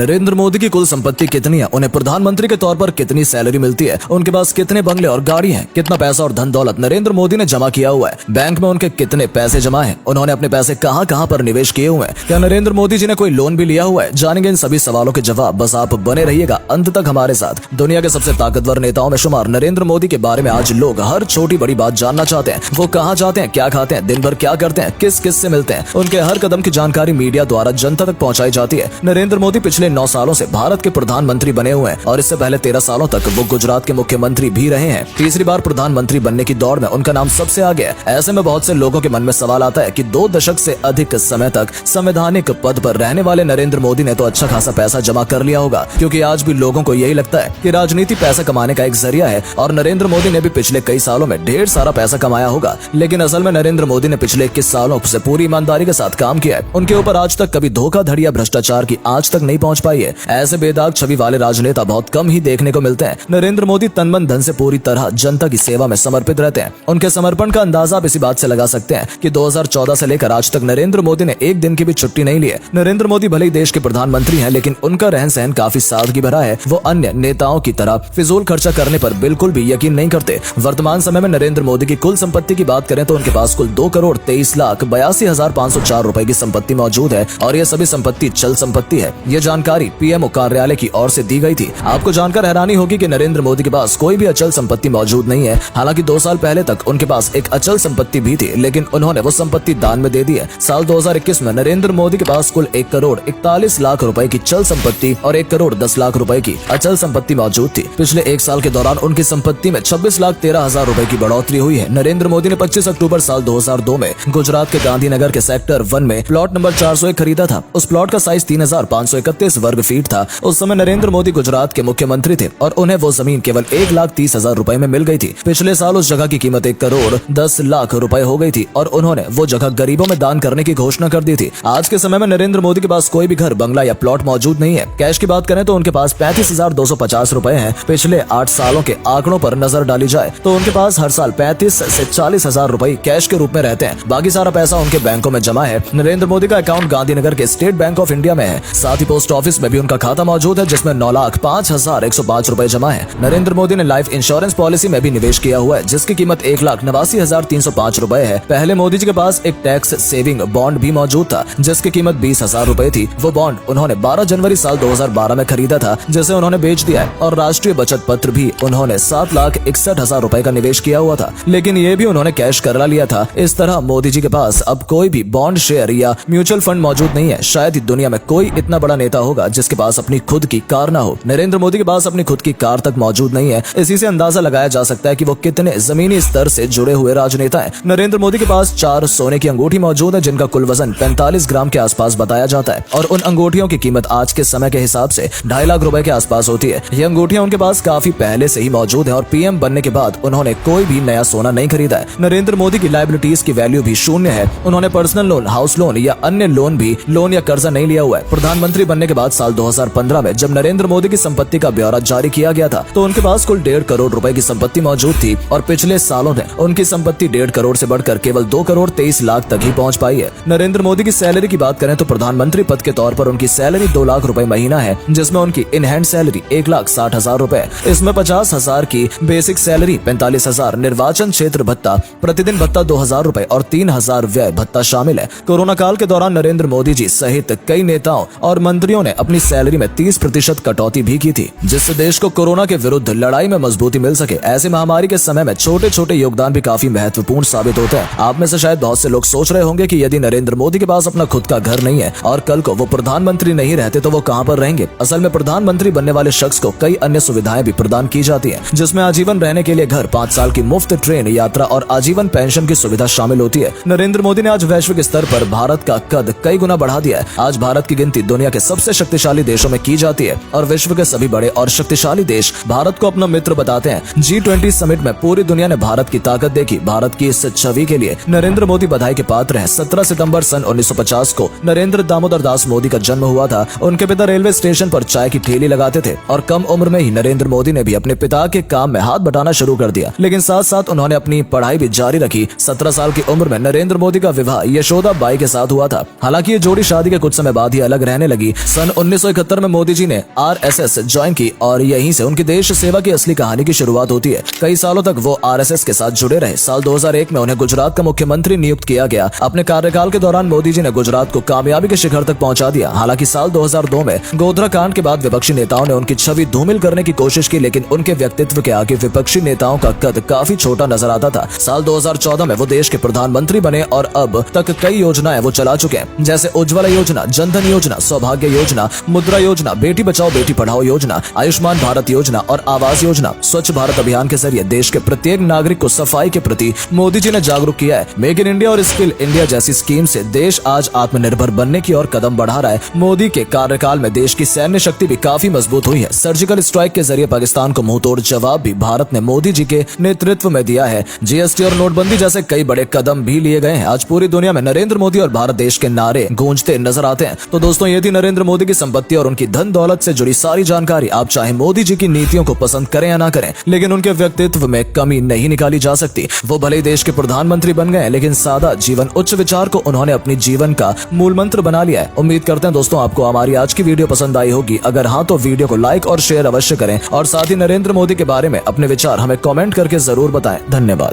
नरेंद्र मोदी की कुल संपत्ति कितनी है, उन्हें प्रधानमंत्री के तौर पर कितनी सैलरी मिलती है, उनके पास कितने बंगले और गाड़ी हैं, कितना पैसा और धन दौलत नरेंद्र मोदी ने जमा किया हुआ है, बैंक में उनके कितने पैसे जमा हैं, उन्होंने अपने पैसे कहां कहां पर निवेश किए हुए हैं, क्या नरेंद्र मोदी जी ने कोई लोन भी लिया हुआ है। जानेंगे इन सभी सवालों के जवाब। बस आप बने रहिएगा अंत तक हमारे साथ। दुनिया के सबसे ताकतवर नेताओं में शुमार नरेंद्र मोदी के बारे में आज लोग हर छोटी बड़ी बात जानना चाहते हैं। वो कहाँ जाते हैं, क्या खाते हैं, दिन भर क्या करते हैं, किस किस से मिलते हैं, उनके हर कदम की जानकारी मीडिया द्वारा जनता तक पहुंचाई जाती है। नरेंद्र मोदी पिछले 9 सालों से भारत के प्रधानमंत्री बने हुए हैं और इससे पहले 13 सालों तक वो गुजरात के मुख्यमंत्री भी रहे हैं। तीसरी बार प्रधानमंत्री बनने की दौड़ में उनका नाम सबसे आगे है। ऐसे में बहुत से लोगों के मन में सवाल आता है कि 2 दशक से अधिक समय तक संवैधानिक पद पर रहने वाले नरेंद्र मोदी ने तो अच्छा खासा पैसा जमा कर लिया होगा, क्योंकि आज भी लोगों को यही लगता है कि राजनीति पैसा कमाने का एक जरिया है और नरेंद्र मोदी ने भी पिछले कई सालों में ढेर सारा पैसा कमाया होगा। लेकिन असल में नरेंद्र मोदी ने पिछले 21 सालों से पूरी ईमानदारी के साथ काम किया है। उनके ऊपर आज तक कभी धोखाधड़ी या भ्रष्टाचार की आज तक नहीं पहुंच पाई है। ऐसे बेदाग छवि वाले राजनेता बहुत कम ही देखने को मिलते हैं। नरेंद्र मोदी तन मन धन से पूरी तरह जनता की सेवा में समर्पित रहते हैं। उनके समर्पण का अंदाजा आप इसी बात से लगा सकते हैं कि 2014 से लेकर आज तक नरेंद्र मोदी ने एक दिन की भी छुट्टी नहीं ली है। नरेंद्र मोदी भले ही देश के प्रधानमंत्री हैं, लेकिन उनका रहन सहन काफी सादगी भरा है। वो अन्य नेताओं की तरह फिजूल खर्चा करने पर बिल्कुल भी यकीन नहीं करते। वर्तमान समय में नरेंद्र मोदी की कुल संपत्ति की बात करें तो उनके पास कुल 2,23,82,504 रुपए की संपत्ति मौजूद है और यह सभी संपत्ति चल संपत्ति है। ये जानकारी पीएम कार्यालय की ओर से दी गई थी। आपको जानकर हैरानी होगी कि नरेंद्र मोदी के पास कोई भी अचल संपत्ति मौजूद नहीं है। हालांकि 2 साल पहले तक उनके पास एक अचल संपत्ति भी थी, लेकिन उन्होंने वो संपत्ति दान में दे दी है। साल 2021 में नरेंद्र मोदी के पास कुल 1,41,00,000 रुपए की चल संपत्ति और 1,10,00,000 रुपए की अचल संपत्ति मौजूद थी। पिछले 1 साल के दौरान उनकी संपत्ति में 26,13,000 रुपए की बढ़ोतरी हुई है। नरेंद्र मोदी ने 25 अक्टूबर साल 2002 में गुजरात के गांधीनगर के सेक्टर 1 में प्लॉट नंबर 401 खरीदा था। उस प्लॉट का साइज 3,531 वर्ग फीट था। उस समय नरेंद्र मोदी गुजरात के मुख्यमंत्री थे और उन्हें वो जमीन केवल 1,30,000 रुपए में मिल गई थी। पिछले साल उस जगह की कीमत 1,10,00,000 रुपए हो गई थी और उन्होंने वो जगह गरीबों में दान करने की घोषणा कर दी थी। आज के समय में नरेंद्र मोदी के पास कोई भी घर, बंगला या प्लॉट मौजूद नहीं है। कैश की बात करें तो उनके पास 35,250 रुपए हैं। पिछले 8 सालों के आंकड़ों पर नजर डाली जाए तो उनके पास हर साल 35 से 40,000 रुपए कैश के रूप में रहते हैं। बाकी सारा पैसा उनके बैंकों में जमा है। नरेंद्र मोदी का अकाउंट गांधीनगर के स्टेट बैंक ऑफ इंडिया में है। साथ ही पोस्ट ऑफिस में भी उनका खाता मौजूद है, जिसमें 9,05,105 रुपए जमा है। नरेंद्र मोदी ने लाइफ इंश्योरेंस पॉलिसी में भी निवेश किया हुआ है, जिसकी कीमत 1,89,305 रुपए है। पहले मोदी जी के पास एक टैक्स सेविंग बॉन्ड भी मौजूद था, जिसकी कीमत 20,000 रुपए थी। वो बॉन्ड उन्होंने 12 जनवरी साल 2012 में खरीदा था, जिसे उन्होंने बेच दिया है। और राष्ट्रीय बचत पत्र भी उन्होंने 7,61,000 रुपए का निवेश किया हुआ था, लेकिन ये भी उन्होंने कैश करा लिया था। इस तरह मोदी जी के पास अब कोई भी बॉन्ड, शेयर या म्यूचुअल फंड मौजूद नहीं है। शायद ही दुनिया में कोई इतना बड़ा नेता होगा जिसके पास अपनी खुद की कार ना हो। नरेंद्र मोदी के पास अपनी खुद की कार तक मौजूद नहीं है। इसी से अंदाजा लगाया जा सकता है कि वो कितने जमीनी स्तर से जुड़े हुए राजनेता हैं। नरेंद्र मोदी के पास 4 सोने की अंगूठी मौजूद है, जिनका कुल वजन 45 ग्राम के आसपास बताया जाता है और उन अंगूठियों की कीमत आज के समय के हिसाब से 2.5 लाख रुपए के आसपास होती है। ये अंगूठियां उनके पास काफी पहले से ही मौजूद है और पीएम बनने के बाद उन्होंने कोई भी नया सोना नहीं खरीदा है। नरेंद्र मोदी की लायबिलिटीज की वैल्यू भी शून्य है। उन्होंने पर्सनल लोन, हाउस लोन या अन्य लोन या कर्जा नहीं लिया हुआ है। प्रधानमंत्री बनने के बाद साल 2015 में जब नरेंद्र मोदी की संपत्ति का ब्यौरा जारी किया गया था तो उनके पास कुल 1.5 करोड़ रुपए की संपत्ति मौजूद थी और पिछले सालों में उनकी संपत्ति 1.5 करोड़ से बढ़कर केवल 2,23,00,000 तक ही पहुंच पाई है। नरेंद्र मोदी की सैलरी की बात करें तो प्रधानमंत्री पद के तौर पर उनकी सैलरी 2 लाख रुपए महीना है, जिसमें उनकी इन हैंड सैलरी 1,60,000 रुपए। इसमें 50,000 की बेसिक सैलरी, 45,000 निर्वाचन क्षेत्र भत्ता, प्रतिदिन भत्ता 2,000 रुपए और 3,000 व्यय भत्ता शामिल है। कोरोना काल के दौरान नरेंद्र मोदी जी सहित कई नेताओं और मंत्रियों ने अपनी सैलरी में 30% कटौती भी की थी, जिससे देश को कोरोना के विरुद्ध लड़ाई में मजबूती मिल सके। ऐसे महामारी के समय में छोटे छोटे योगदान भी काफी महत्वपूर्ण साबित होते हैं। आप में से शायद बहुत से लोग सोच रहे होंगे कि यदि नरेंद्र मोदी के पास अपना खुद का घर नहीं है और कल को वो प्रधानमंत्री नहीं रहते तो वो कहां पर रहेंगे। असल में प्रधानमंत्री बनने वाले शख्स को कई अन्य सुविधाएं भी प्रदान की जाती हैं, जिसमें आजीवन रहने के लिए घर, 5 साल की मुफ्त ट्रेन यात्रा और आजीवन पेंशन की सुविधा शामिल होती है। नरेंद्र मोदी ने आज वैश्विक स्तर पर भारत का कद कई गुना बढ़ा दिया है। आज भारत की गिनती दुनिया के सबसे शक्तिशाली देशों में की जाती है और विश्व के सभी बड़े और शक्तिशाली देश भारत को अपना मित्र बताते हैं। G20 समिट में पूरी दुनिया ने भारत की ताकत देखी। भारत की इस छवि के लिए नरेंद्र मोदी बधाई के पात्र हैं। 17 सितंबर सन 1950 को नरेंद्र दामोदर दास मोदी का जन्म हुआ था। उनके पिता रेलवे स्टेशन पर चाय की ठेली लगाते थे और कम उम्र में ही नरेंद्र मोदी ने भी अपने पिता के काम में हाथ बटाना शुरू कर दिया, लेकिन साथ साथ उन्होंने अपनी पढ़ाई भी जारी रखी। 17 साल की उम्र में नरेंद्र मोदी का विवाह यशोदा बाई के साथ हुआ था। हालांकि ये जोड़ी शादी के कुछ समय बाद ही अलग रहने लगी। सन सन 1971 में मोदी जी ने आरएसएस ज्वाइन की और यहीं से उनकी देश सेवा की असली कहानी की शुरुआत होती है। कई सालों तक वो आरएसएस के साथ जुड़े रहे। साल 2001 में उन्हें गुजरात का मुख्यमंत्री नियुक्त किया गया। अपने कार्यकाल के दौरान मोदी जी ने गुजरात को कामयाबी के शिखर तक पहुंचा दिया। हालांकि साल 2002 में गोधरा कांड के बाद विपक्षी नेताओं ने उनकी छवि धूमिल करने की कोशिश की, लेकिन उनके व्यक्तित्व के आगे विपक्षी नेताओं का कद काफी छोटा नजर आता था। साल 2014 में वो देश के प्रधानमंत्री बने और अब तक कई योजनाएं वो चला चुके हैं, जैसे उज्ज्वला योजना, जनधन योजना, सौभाग्य योजना, मुद्रा योजना, बेटी बचाओ बेटी पढ़ाओ योजना, आयुष्मान भारत योजना और आवास योजना। स्वच्छ भारत अभियान के जरिए देश के प्रत्येक नागरिक को सफाई के प्रति मोदी जी ने जागरूक किया है। मेक इन इंडिया और स्किल इंडिया जैसी स्कीम से देश आज आत्मनिर्भर बनने की ओर कदम बढ़ा रहा है। मोदी के कार्यकाल में देश की सैन्य शक्ति भी काफी मजबूत हुई है। सर्जिकल स्ट्राइक के जरिए पाकिस्तान को मुंहतोड़ जवाब भी भारत ने मोदी जी के नेतृत्व में दिया है। जीएसटी और नोटबंदी जैसे कई बड़े कदम भी लिए गए हैं। आज पूरी दुनिया में नरेंद्र मोदी और भारत देश के नारे गूंजते नजर आते हैं। तो दोस्तों, ये थी नरेंद्र मोदी की संपत्ति और उनकी धन दौलत से जुड़ी सारी जानकारी। आप चाहे मोदी जी की नीतियों को पसंद करें या ना करें, लेकिन उनके व्यक्तित्व में कमी नहीं निकाली जा सकती। वो भले ही देश के प्रधानमंत्री बन गए, लेकिन सादा जीवन उच्च विचार को उन्होंने अपनी जीवन का मूल मंत्र बना लिया है। उम्मीद करते हैं दोस्तों आपको हमारी आज की वीडियो पसंद आई होगी। अगर हाँ तो वीडियो को लाइक और शेयर अवश्य करें और साथ ही नरेंद्र मोदी के बारे में अपने विचार हमें कमेंट करके जरूर बताएं। धन्यवाद।